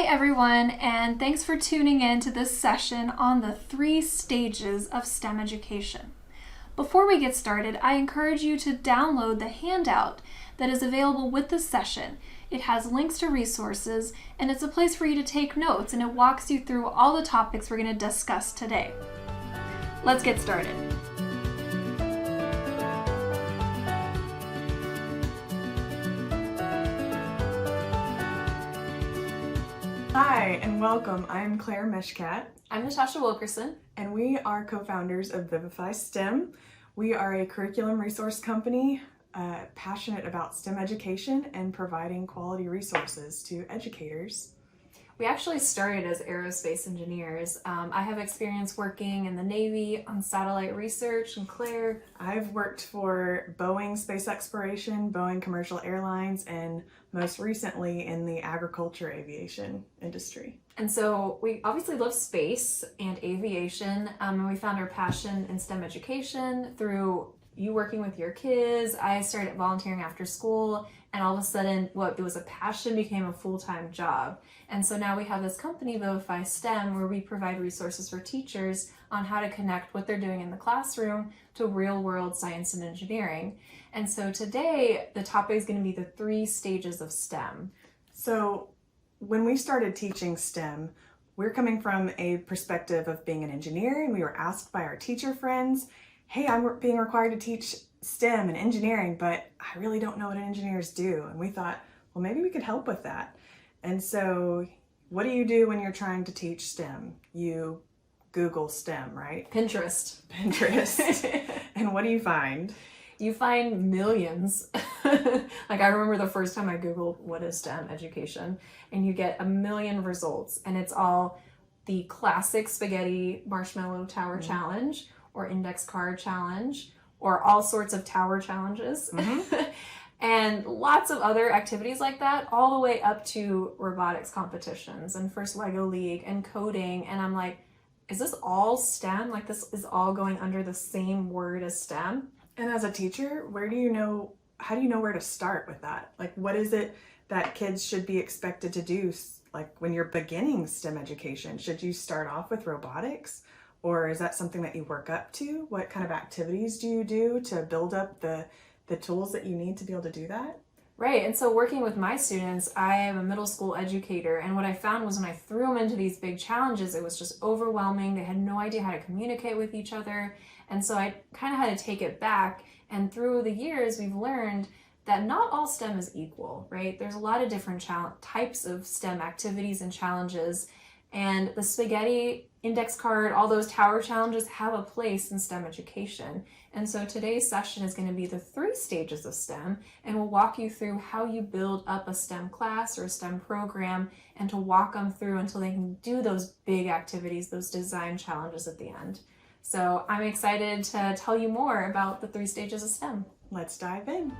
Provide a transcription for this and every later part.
Hi everyone, and thanks for tuning in to this session on the 3 stages of STEM education. Before we get started, I encourage you to download the handout that is available with this session. It has links to resources, and it's a place for you to take notes, and it walks you through all the topics we're going to discuss today. Let's get started. Hi and welcome. I'm Claire Meshkat. I'm Natasha Wilkerson. And we are co-founders of Vivify STEM. We are a curriculum resource company passionate about STEM education and providing quality resources to educators. We actually started as aerospace engineers. I have experience working in the Navy on satellite research, and Claire? I've worked for Boeing Space Exploration, Boeing Commercial Airlines, and most recently in the agriculture aviation industry. And so we obviously love space and aviation, and we found our passion in STEM education through you working with your kids. I started volunteering after school, and all of a sudden what was a passion became a full-time job. And so now we have this company, Vivify STEM, where we provide resources for teachers on how to connect what they're doing in the classroom to real-world science and engineering. And so today the topic is going to be the 3 stages of STEM. So when we started teaching STEM, we're coming from a perspective of being an engineer, and we were asked by our teacher friends, hey, I'm being required to teach STEM and engineering, but I really don't know what engineers do. And we thought, well, maybe we could help with that. And so what do you do when you're trying to teach STEM? You Google STEM, right? Pinterest. And what do you find? You find millions. Like I remember the first time I Googled what is STEM education, and you get a million results, and it's all the classic spaghetti marshmallow tower challenge, or index card challenge, or all sorts of tower challenges, and lots of other activities like that, all the way up to robotics competitions and First Lego League and coding. And I'm like, is this all STEM? Like this is all going under the same word as STEM? And as a teacher, how do you know where to start with that? Like, what is it that kids should be expected to do? Like when you're beginning STEM education, should you start off with robotics? Or is that something that you work up to? What kind of activities do you do to build up the tools that you need to be able to do that? Right, and so working with my students, I am a middle school educator, and what I found was when I threw them into these big challenges, it was just overwhelming. They had no idea how to communicate with each other, and so I kind of had to take it back. And through the years, we've learned that not all STEM is equal, right? There's a lot of different types of STEM activities and challenges, and the spaghetti index card, all those tower challenges have a place in STEM education. And so today's session is going to be the 3 stages of STEM, and we'll walk you through how you build up a STEM class or a STEM program, and to walk them through until they can do those big activities, those design challenges at the end. So I'm excited to tell you more about the 3 stages of STEM. Let's dive in.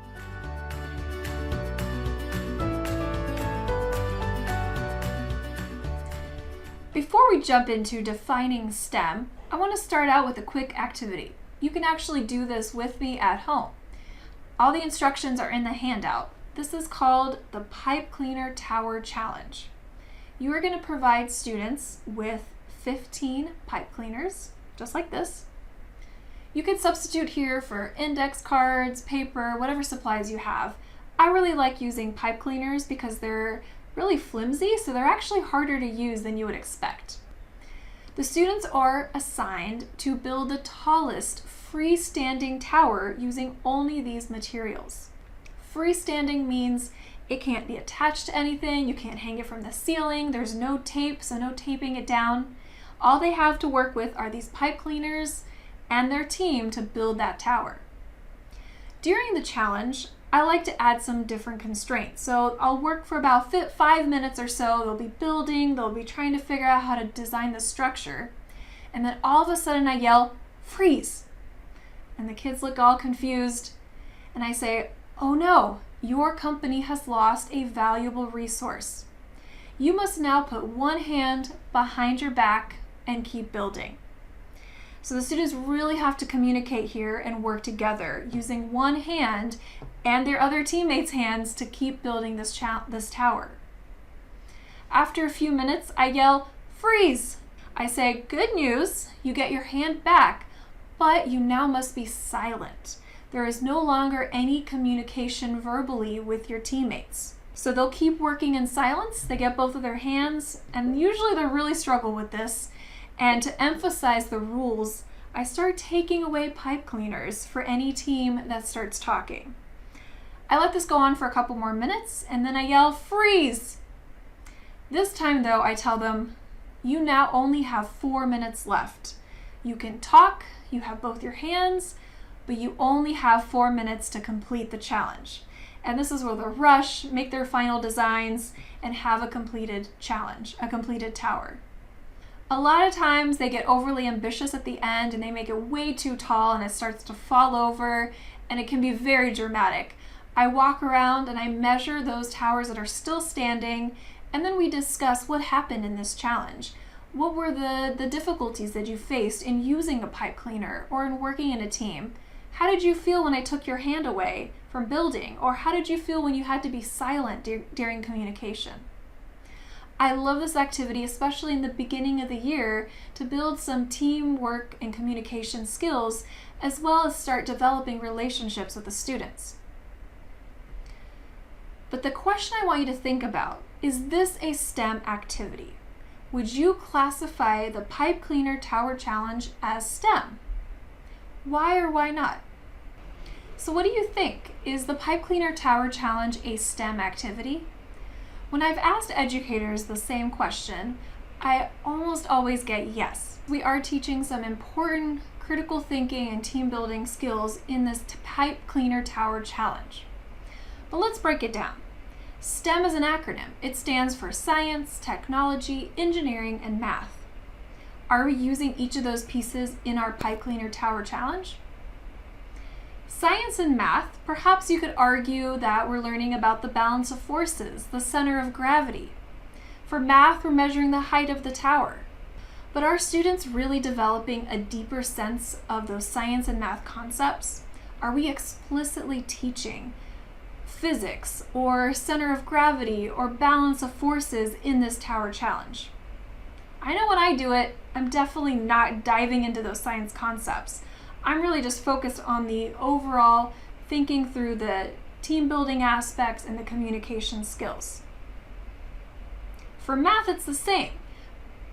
Before we jump into defining STEM, I want to start out with a quick activity. You can actually do this with me at home. All the instructions are in the handout. This is called the Pipe Cleaner Tower Challenge. You are going to provide students with 15 pipe cleaners, just like this. You can substitute here for index cards, paper, whatever supplies you have. I really like using pipe cleaners because they're really flimsy, so they're actually harder to use than you would expect. The students are assigned to build the tallest freestanding tower using only these materials. Freestanding means it can't be attached to anything, you can't hang it from the ceiling, there's no tape, so no taping it down. All they have to work with are these pipe cleaners and their team to build that tower. During the challenge, I like to add some different constraints. So I'll work for about 5 minutes or so. They'll be building, they'll be trying to figure out how to design the structure. And then all of a sudden I yell, freeze. And the kids look all confused. And I say, oh no, your company has lost a valuable resource. You must now put one hand behind your back and keep building. So the students really have to communicate here and work together using one hand and their other teammates' hands to keep building this tower. After a few minutes, I yell, "Freeze!" I say, "Good news, you get your hand back, but you now must be silent. There is no longer any communication verbally with your teammates." So they'll keep working in silence, they get both of their hands, and usually they really struggle with this. And to emphasize the rules, I start taking away pipe cleaners for any team that starts talking. I let this go on for a couple more minutes, and then I yell, "Freeze!" This time though, I tell them, you now only have 4 minutes left. You can talk, you have both your hands, but you only have 4 minutes to complete the challenge. And this is where they'll rush, make their final designs, and have a completed challenge, a completed tower. A lot of times they get overly ambitious at the end and they make it way too tall and it starts to fall over, and it can be very dramatic. I walk around and I measure those towers that are still standing, and then we discuss what happened in this challenge. What were the difficulties that you faced in using a pipe cleaner or in working in a team? How did you feel when I took your hand away from building? Or how did you feel when you had to be silent during communication? I love this activity, especially in the beginning of the year, to build some teamwork and communication skills, as well as start developing relationships with the students. But the question I want you to think about, is this a STEM activity? Would you classify the Pipe Cleaner Tower Challenge as STEM? Why or why not? So what do you think? Is the Pipe Cleaner Tower Challenge a STEM activity? When I've asked educators the same question, I almost always get yes. We are teaching some important critical thinking and team building skills in this Pipe Cleaner Tower Challenge. But let's break it down. STEM is an acronym. It stands for science, technology, engineering, and math. Are we using each of those pieces in our Pipe Cleaner Tower Challenge? Science and math, perhaps you could argue that we're learning about the balance of forces, the center of gravity. For math, we're measuring the height of the tower. But are students really developing a deeper sense of those science and math concepts? Are we explicitly teaching physics or center of gravity or balance of forces in this tower challenge? I know when I do it, I'm definitely not diving into those science concepts. I'm really just focused on the overall thinking through the team building aspects and the communication skills. For math, it's the same.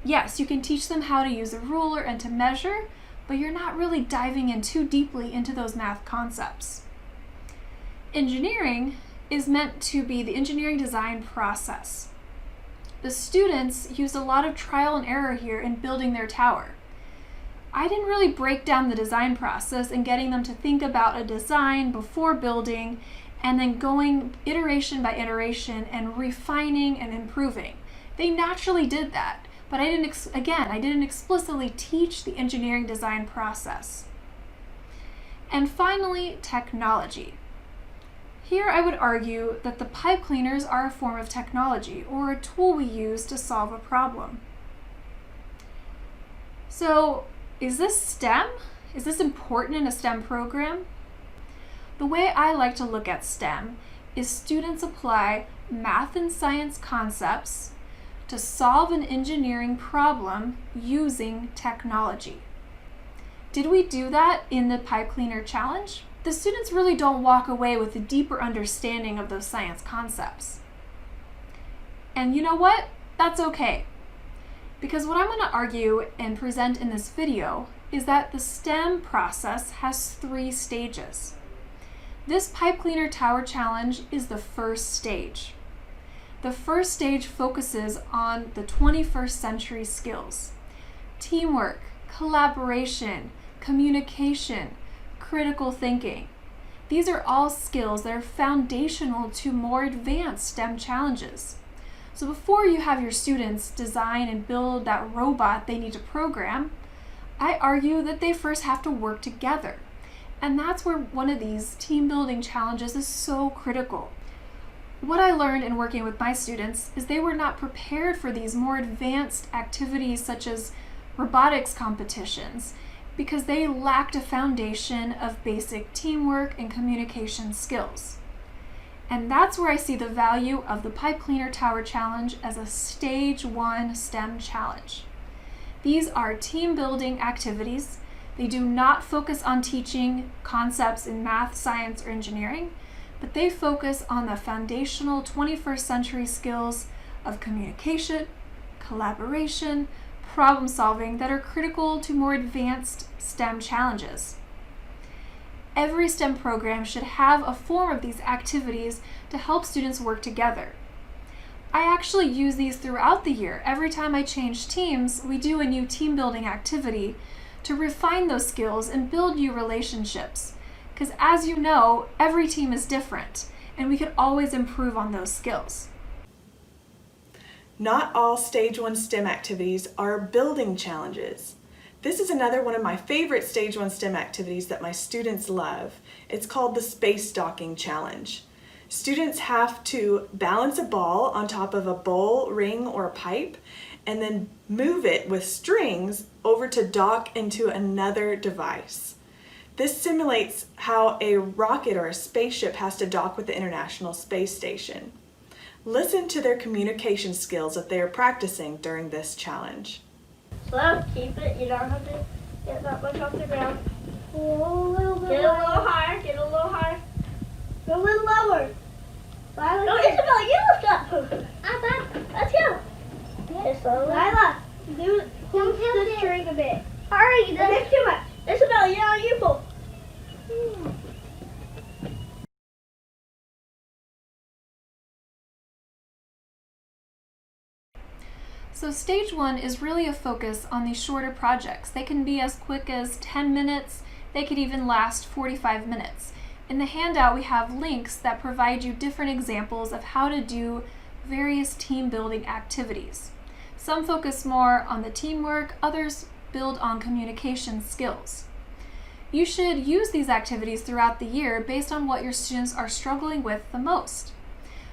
Yes, you can teach them how to use a ruler and to measure, but you're not really diving in too deeply into those math concepts. Engineering is meant to be the engineering design process. The students used a lot of trial and error here in building their tower. I didn't really break down the design process and getting them to think about a design before building and then going iteration by iteration and refining and improving. They naturally did that, but I didn't explicitly teach the engineering design process. And finally, technology. Here I would argue that the pipe cleaners are a form of technology or a tool we use to solve a problem. So, is this STEM? Is this important in a STEM program? The way I like to look at STEM is students apply math and science concepts to solve an engineering problem using technology. Did we do that in the Pipe Cleaner Challenge? The students really don't walk away with a deeper understanding of those science concepts. And you know what? That's okay. Because what I'm going to argue and present in this video is that the STEM process has 3 stages. This Pipe Cleaner Tower Challenge is the first stage. The first stage focuses on the 21st century skills: teamwork, collaboration, communication, critical thinking. These are all skills that are foundational to more advanced STEM challenges. So before you have your students design and build that robot they need to program, I argue that they first have to work together. And that's where one of these team building challenges is so critical. What I learned in working with my students is they were not prepared for these more advanced activities such as robotics competitions because they lacked a foundation of basic teamwork and communication skills. And that's where I see the value of the Pipe Cleaner Tower Challenge as a Stage 1 STEM challenge. These are team building activities. They do not focus on teaching concepts in math, science, or engineering, but they focus on the foundational 21st century skills of communication, collaboration, problem solving that are critical to more advanced STEM challenges. Every STEM program should have a form of these activities to help students work together. I actually use these throughout the year. Every time I change teams, we do a new team building activity to refine those skills and build new relationships. Because as you know, every team is different, and we can always improve on those skills. Not all Stage 1 STEM activities are building challenges. This is another one of my favorite Stage 1 STEM activities that my students love. It's called the Space Docking Challenge. Students have to balance a ball on top of a bowl, ring, or a pipe, and then move it with strings over to dock into another device. This simulates how a rocket or a spaceship has to dock with the International Space Station. Listen to their communication skills that they are practicing during this challenge. Slow, keep it. You don't have to get that much off the ground. A little bit Get a little higher. Get a little higher. A little lower. No, Isabel, you lift up. Let's go. Okay, slowly. Lila, hold the string a bit. Hurry, That's too much. Isabel, you pull. So Stage 1 is really a focus on these shorter projects. They can be as quick as 10 minutes, they could even last 45 minutes. In the handout we have links that provide you different examples of how to do various team building activities. Some focus more on the teamwork, others build on communication skills. You should use these activities throughout the year based on what your students are struggling with the most.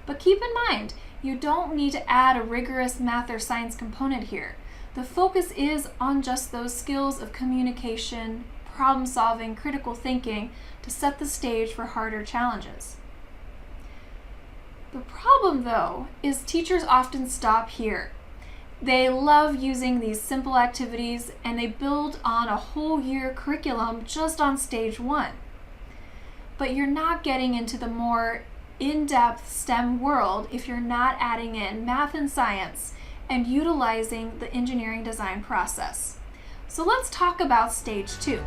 But keep in mind, you don't need to add a rigorous math or science component here. The focus is on just those skills of communication, problem solving, critical thinking to set the stage for harder challenges. The problem, though, is teachers often stop here. They love using these simple activities and they build on a whole year curriculum just on Stage 1. But you're not getting into the more in-depth STEM world if you're not adding in math and science and utilizing the engineering design process. So let's talk about Stage 2.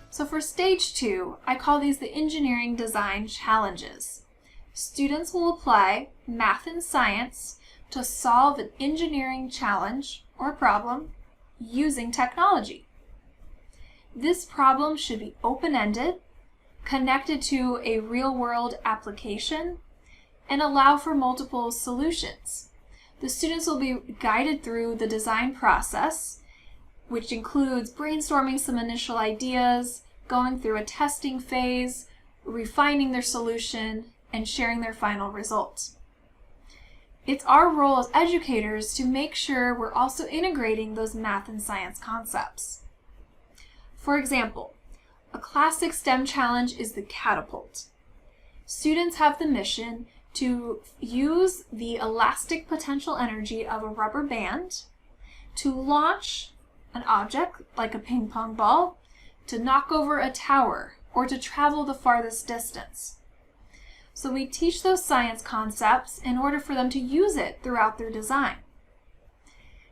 So for Stage 2, I call these the engineering design challenges. Students will apply math and science to solve an engineering challenge or problem using technology. This problem should be open-ended, connected to a real-world application, and allow for multiple solutions. The students will be guided through the design process, which includes brainstorming some initial ideas, going through a testing phase, refining their solution, and sharing their final results. It's our role as educators to make sure we're also integrating those math and science concepts. For example, a classic STEM challenge is the catapult. Students have the mission to use the elastic potential energy of a rubber band to launch an object like a ping pong ball, to knock over a tower, or to travel the farthest distance. So we teach those science concepts in order for them to use it throughout their design.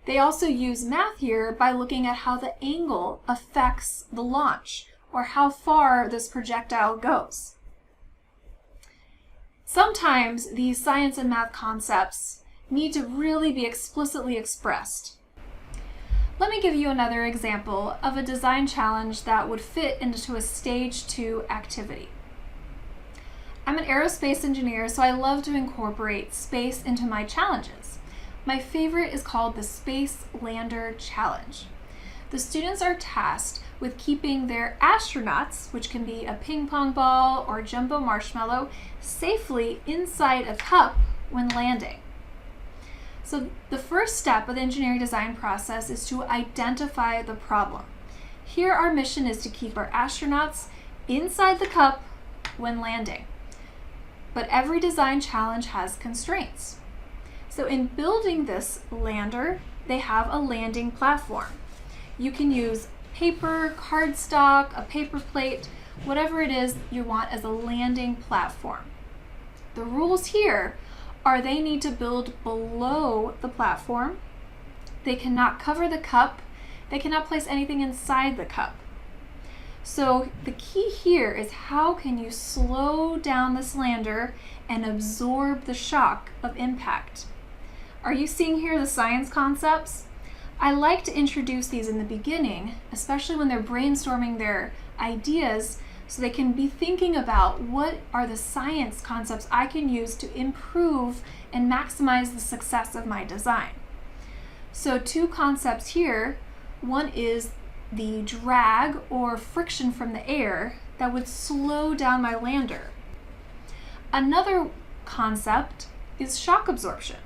They also use math here by looking at how the angle affects the launch, or how far this projectile goes. Sometimes these science and math concepts need to really be explicitly expressed. Let me give you another example of a design challenge that would fit into a Stage 2 activity. I'm an aerospace engineer, so I love to incorporate space into my challenges. My favorite is called the Space Lander Challenge. The students are tasked with keeping their astronauts, which can be a ping pong ball or jumbo marshmallow, safely inside a cup when landing. So the first step of the engineering design process is to identify the problem. Here our mission is to keep our astronauts inside the cup when landing. But every design challenge has constraints. So in building this lander, they have a landing platform. You can use paper, cardstock, a paper plate, whatever it is you want as a landing platform. The rules here are they need to build below the platform. They cannot cover the cup. They cannot place anything inside the cup. So the key here is how can you slow down this lander and absorb the shock of impact? Are you seeing here the science concepts? I like to introduce these in the beginning, especially when they're brainstorming their ideas, so they can be thinking about what are the science concepts I can use to improve and maximize the success of my design. So two concepts here. One is the drag or friction from the air that would slow down my lander. Another concept is shock absorption.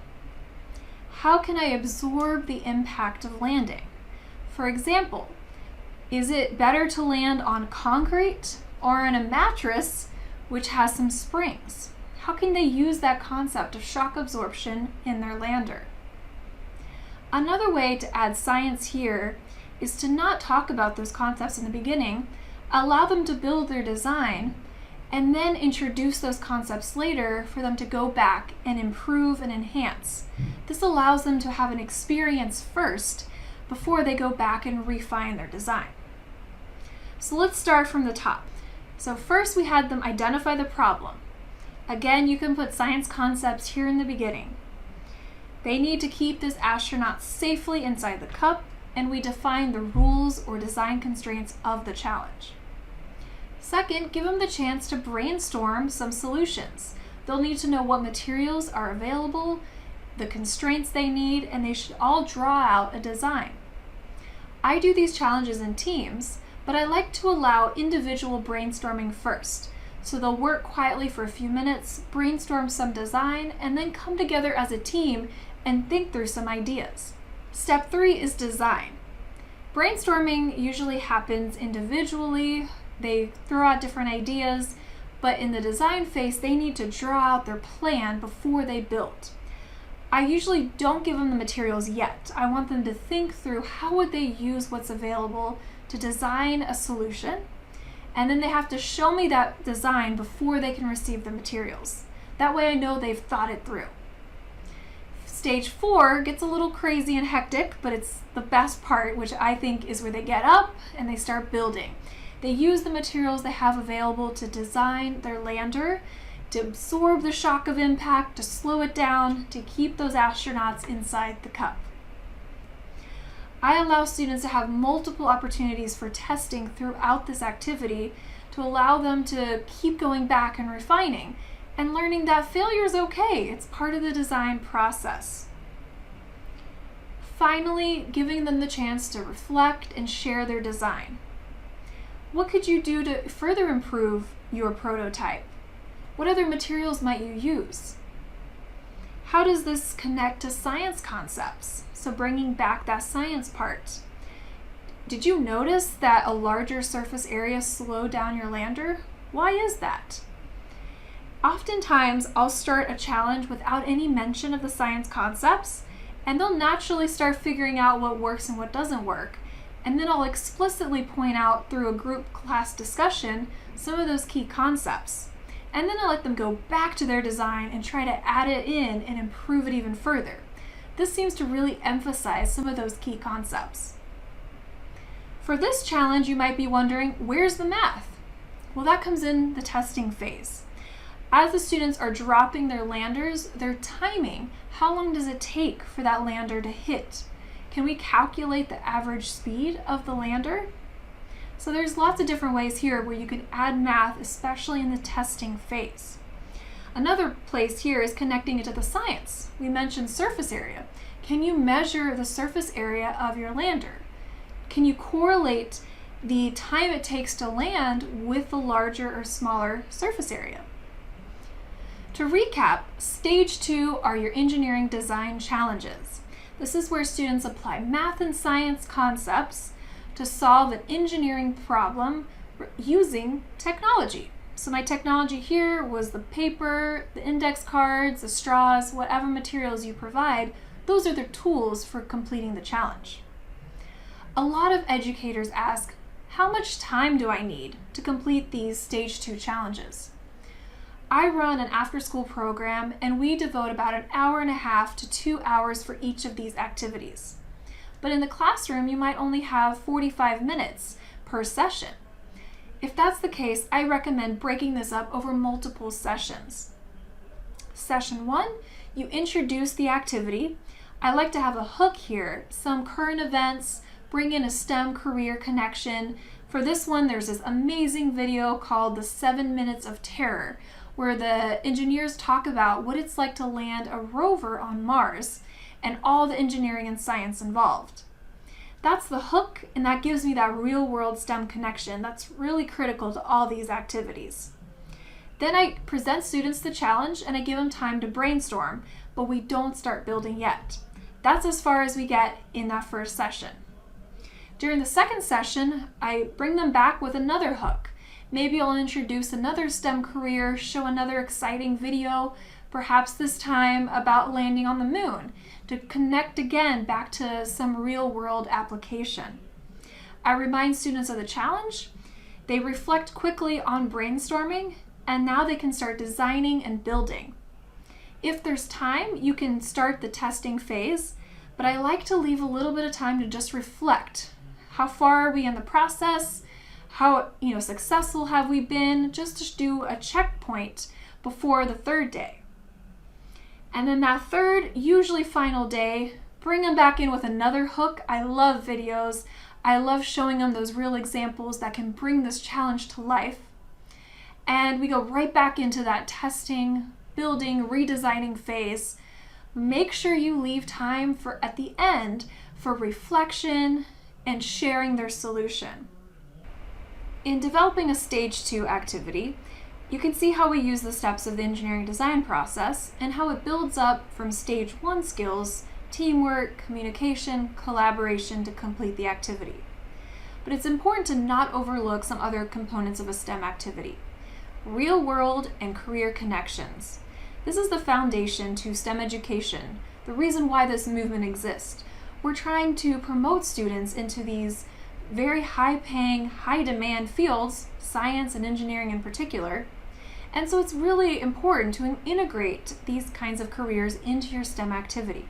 How can I absorb the impact of landing? For example, is it better to land on concrete or on a mattress which has some springs? How can they use that concept of shock absorption in their lander? Another way to add science here is to not talk about those concepts in the beginning, allow them to build their design, and then introduce those concepts later for them to go back and improve and enhance. This allows them to have an experience first before they go back and refine their design. So let's start from the top. So first we had them identify the problem. Again, you can put science concepts here in the beginning. They need to keep this astronaut safely inside the cup, and we define the rules or design constraints of the challenge. Second, give them the chance to brainstorm some solutions. They'll need to know what materials are available, the constraints they need, and they should all draw out a design. I do these challenges in teams, but I like to allow individual brainstorming first. So they'll work quietly for a few minutes, brainstorm some design, and then come together as a team and think through some ideas. Step 3 is design. Brainstorming usually happens individually. They throw out different ideas, but in the design phase, they need to draw out their plan before they build. I usually don't give them the materials yet. I want them to think through how would they use what's available to design a solution, and then they have to show me that design before they can receive the materials. That way I know they've thought it through. Stage 4 gets a little crazy and hectic, but it's the best part, which I think is where they get up and they start building. They use the materials they have available to design their lander, to absorb the shock of impact, to slow it down, to keep those astronauts inside the cup. I allow students to have multiple opportunities for testing throughout this activity to allow them to keep going back and refining and learning that failure is okay. It's part of the design process. Finally, giving them the chance to reflect and share their design. What could you do to further improve your prototype? What other materials might you use? How does this connect to science concepts? So bringing back that science part. Did you notice that a larger surface area slowed down your lander? Why is that? Oftentimes, I'll start a challenge without any mention of the science concepts, and they'll naturally start figuring out what works and what doesn't work. And then I'll explicitly point out through a group class discussion some of those key concepts. And then I'll let them go back to their design and try to add it in and improve it even further. This seems to really emphasize some of those key concepts. For this challenge, you might be wondering, where's the math? Well, that comes in the testing phase. As the students are dropping their landers, their timing, how long does it take for that lander to hit? Can we calculate the average speed of the lander? So there's lots of different ways here where you can add math, especially in the testing phase. Another place here is connecting it to the science. We mentioned surface area. Can you measure the surface area of your lander? Can you correlate the time it takes to land with the larger or smaller surface area? To recap, stage 2 are your engineering design challenges. This is where students apply math and science concepts to solve an engineering problem using technology. So my technology here was the paper, the index cards, the straws, whatever materials you provide. Those are the tools for completing the challenge. A lot of educators ask, how much time do I need to complete these Stage 2 challenges? I run an after-school program, and we devote about an hour and a half to 2 hours for each of these activities. But in the classroom, you might only have 45 minutes per session. If that's the case, I recommend breaking this up over multiple sessions. Session 1, you introduce the activity. I like to have a hook here, some current events, bring in a STEM career connection. For this one, there's this amazing video called The 7 Minutes of Terror, where the engineers talk about what it's like to land a rover on Mars and all the engineering and science involved. That's the hook, and that gives me that real-world STEM connection that's really critical to all these activities. Then I present students the challenge and I give them time to brainstorm, but we don't start building yet. That's as far as we get in that first session. During the second session, I bring them back with another hook. Maybe I'll introduce another STEM career, show another exciting video, perhaps this time about landing on the moon, to connect again back to some real-world application. I remind students of the challenge, they reflect quickly on brainstorming, and now they can start designing and building. If there's time, you can start the testing phase, but I like to leave a little bit of time to just reflect. How far are we in the process? How successful have we been? Just to do a checkpoint before the third day. And then that third, usually final day, bring them back in with another hook. I love videos. I love showing them those real examples that can bring this challenge to life. And we go right back into that testing, building, redesigning phase. Make sure you leave time for at the end for reflection and sharing their solution. In developing a Stage 2 activity, you can see how we use the steps of the engineering design process and how it builds up from Stage 1 skills, teamwork, communication, collaboration to complete the activity. But it's important to not overlook some other components of a STEM activity. Real world and career connections. This is the foundation to STEM education, the reason why this movement exists. We're trying to promote students into these very high-paying, high-demand fields, science and engineering in particular, and so it's really important to integrate these kinds of careers into your STEM activity.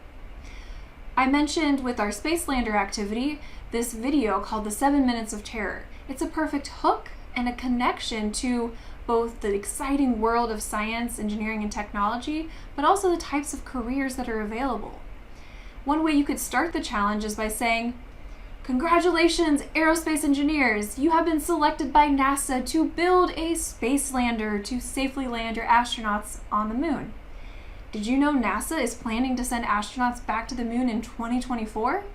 I mentioned with our Spacelander activity this video called The 7 Minutes of Terror. It's a perfect hook and a connection to both the exciting world of science, engineering, and technology, but also the types of careers that are available. One way you could start the challenge is by saying, "Congratulations, aerospace engineers! You have been selected by NASA to build a space lander to safely land your astronauts on the moon. Did you know NASA is planning to send astronauts back to the moon in 2024?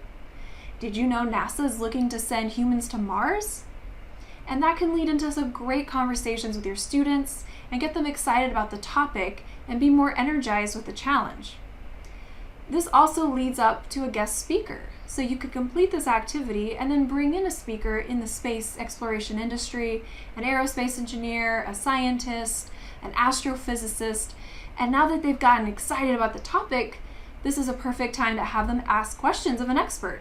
Did you know NASA is looking to send humans to Mars?" And that can lead into some great conversations with your students and get them excited about the topic and be more energized with the challenge. This also leads up to a guest speaker. So you could complete this activity and then bring in a speaker in the space exploration industry, an aerospace engineer, a scientist, an astrophysicist, and now that they've gotten excited about the topic, this is a perfect time to have them ask questions of an expert.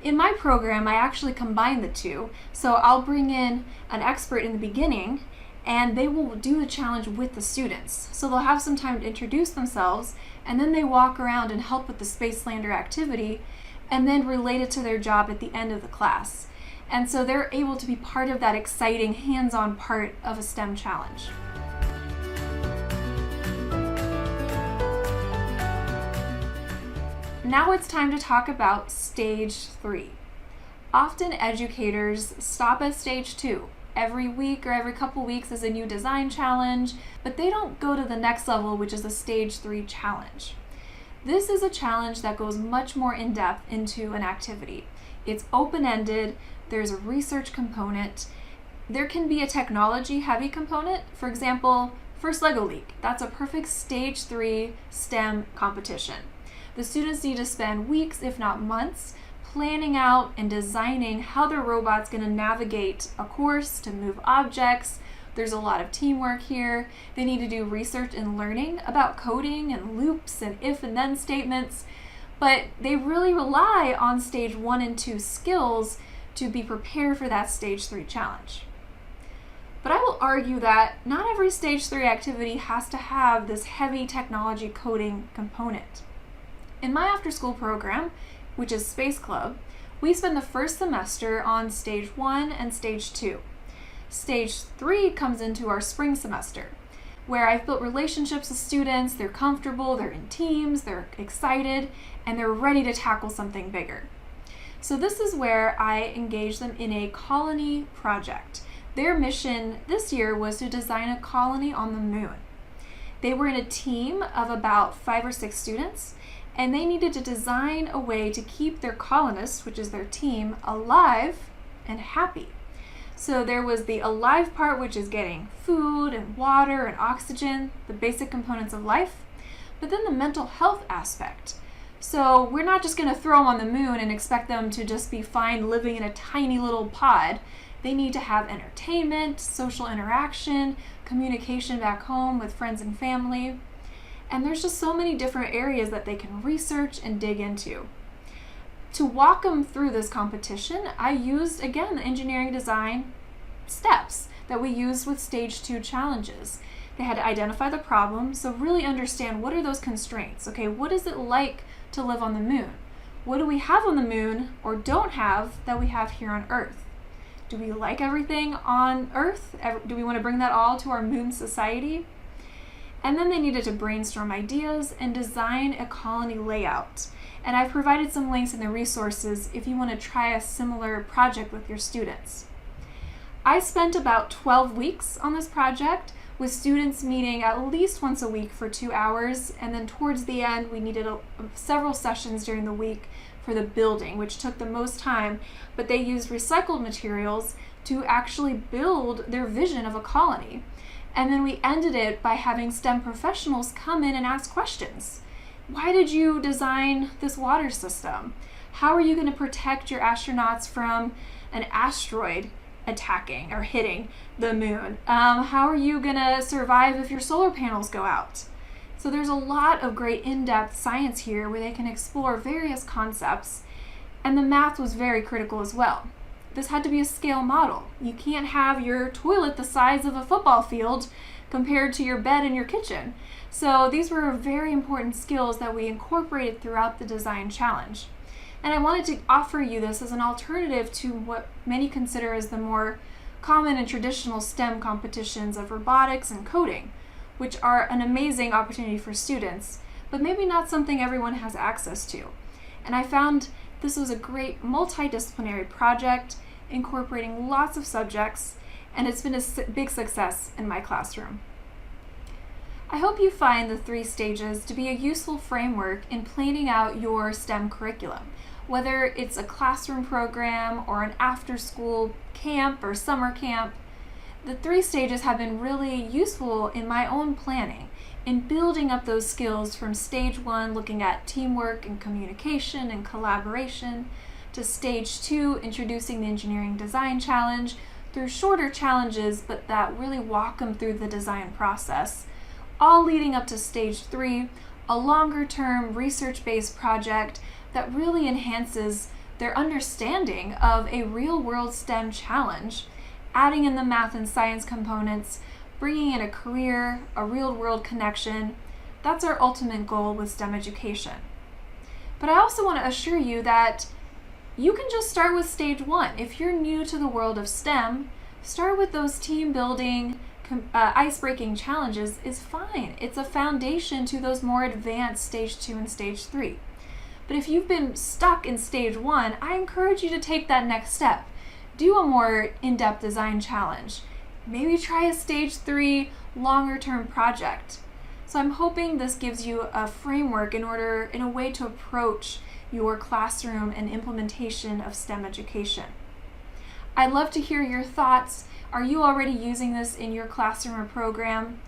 In my program, I actually combine the two, so I'll bring in an expert in the beginning and they will do the challenge with the students. So they'll have some time to introduce themselves, and then they walk around and help with the Spacelander activity, and then relate it to their job at the end of the class. And so they're able to be part of that exciting hands-on part of a STEM challenge. Now it's time to talk about Stage 3. Often educators stop at Stage 2. Every week or every couple weeks is a new design challenge, but they don't go to the next level, which is the Stage 3 challenge. This is a challenge that goes much more in depth into an activity. It's open-ended, there's a research component, there can be a technology-heavy component. For example, First Lego League, that's a perfect Stage 3 STEM competition. The students need to spend weeks, if not months, planning out and designing how their robot's going to navigate a course, to move objects. There's a lot of teamwork here. They need to do research and learning about coding and loops and if and then statements, but they really rely on stage 1 and 2 skills to be prepared for that stage 3 challenge. But I will argue that not every stage 3 activity has to have this heavy technology coding component. In my after-school program, which is Space Club, we spend the first semester on stage 1 and stage 2. Stage 3 comes into our spring semester, where I've built relationships with students. They're comfortable, they're in teams, they're excited, and they're ready to tackle something bigger. So this is where I engage them in a colony project. Their mission this year was to design a colony on the moon. They were in a team of about 5 or 6 students, and they needed to design a way to keep their colonists, which is their team, alive and happy. So there was the alive part, which is getting food and water and oxygen, the basic components of life, but then the mental health aspect. So we're not just going to throw them on the moon and expect them to just be fine living in a tiny little pod. They need to have entertainment, social interaction, communication back home with friends and family. And there's just so many different areas that they can research and dig into. To walk them through this competition, I used, again, the engineering design steps that we used with stage 2 challenges. They had to identify the problem, so really understand what are those constraints. Okay, what is it like to live on the moon? What do we have on the moon or don't have that we have here on Earth? Do we like everything on Earth? Do we want to bring that all to our moon society? And then they needed to brainstorm ideas and design a colony layout. And I've provided some links in the resources if you want to try a similar project with your students. I spent about 12 weeks on this project, with students meeting at least once a week for 2 hours, and then towards the end we needed several sessions during the week for the building, which took the most time, but they used recycled materials to actually build their vision of a colony. And then we ended it by having STEM professionals come in and ask questions. Why did you design this water system? How are you going to protect your astronauts from an asteroid attacking or hitting the moon? How are you going to survive if your solar panels go out? So there's a lot of great in-depth science here where they can explore various concepts, and the math was very critical as well. This had to be a scale model. You can't have your toilet the size of a football field compared to your bed in your kitchen. So these were very important skills that we incorporated throughout the design challenge. And I wanted to offer you this as an alternative to what many consider as the more common and traditional STEM competitions of robotics and coding, which are an amazing opportunity for students, but maybe not something everyone has access to. And I found this was a great multidisciplinary project incorporating lots of subjects, and it's been a big success in my classroom. I hope you find the 3 stages to be a useful framework in planning out your STEM curriculum, whether it's a classroom program or an after-school camp or summer camp. The 3 stages have been really useful in my own planning, in building up those skills from stage 1, looking at teamwork and communication and collaboration, to stage 2, introducing the engineering design challenge, through shorter challenges but that really walk them through the design process, all leading up to stage 3, a longer-term research-based project that really enhances their understanding of a real-world STEM challenge, adding in the math and science components, bringing in a career, a real-world connection. That's our ultimate goal with STEM education. But I also want to assure you that you can just start with stage 1. If you're new to the world of STEM, start with those team building, ice-breaking challenges is fine. It's a foundation to those more advanced stage 2 and stage 3. But if you've been stuck in stage 1, I encourage you to take that next step. Do a more in-depth design challenge. Maybe try a stage 3 longer-term project. So I'm hoping this gives you a framework in a way to approach your classroom and implementation of STEM education. I'd love to hear your thoughts. Are you already using this in your classroom or program?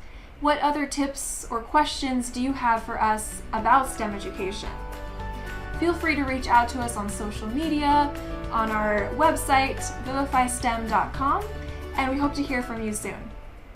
What other tips or questions do you have for us about STEM education? Feel free to reach out to us on social media, on our website, vivifystem.com, and we hope to hear from you soon.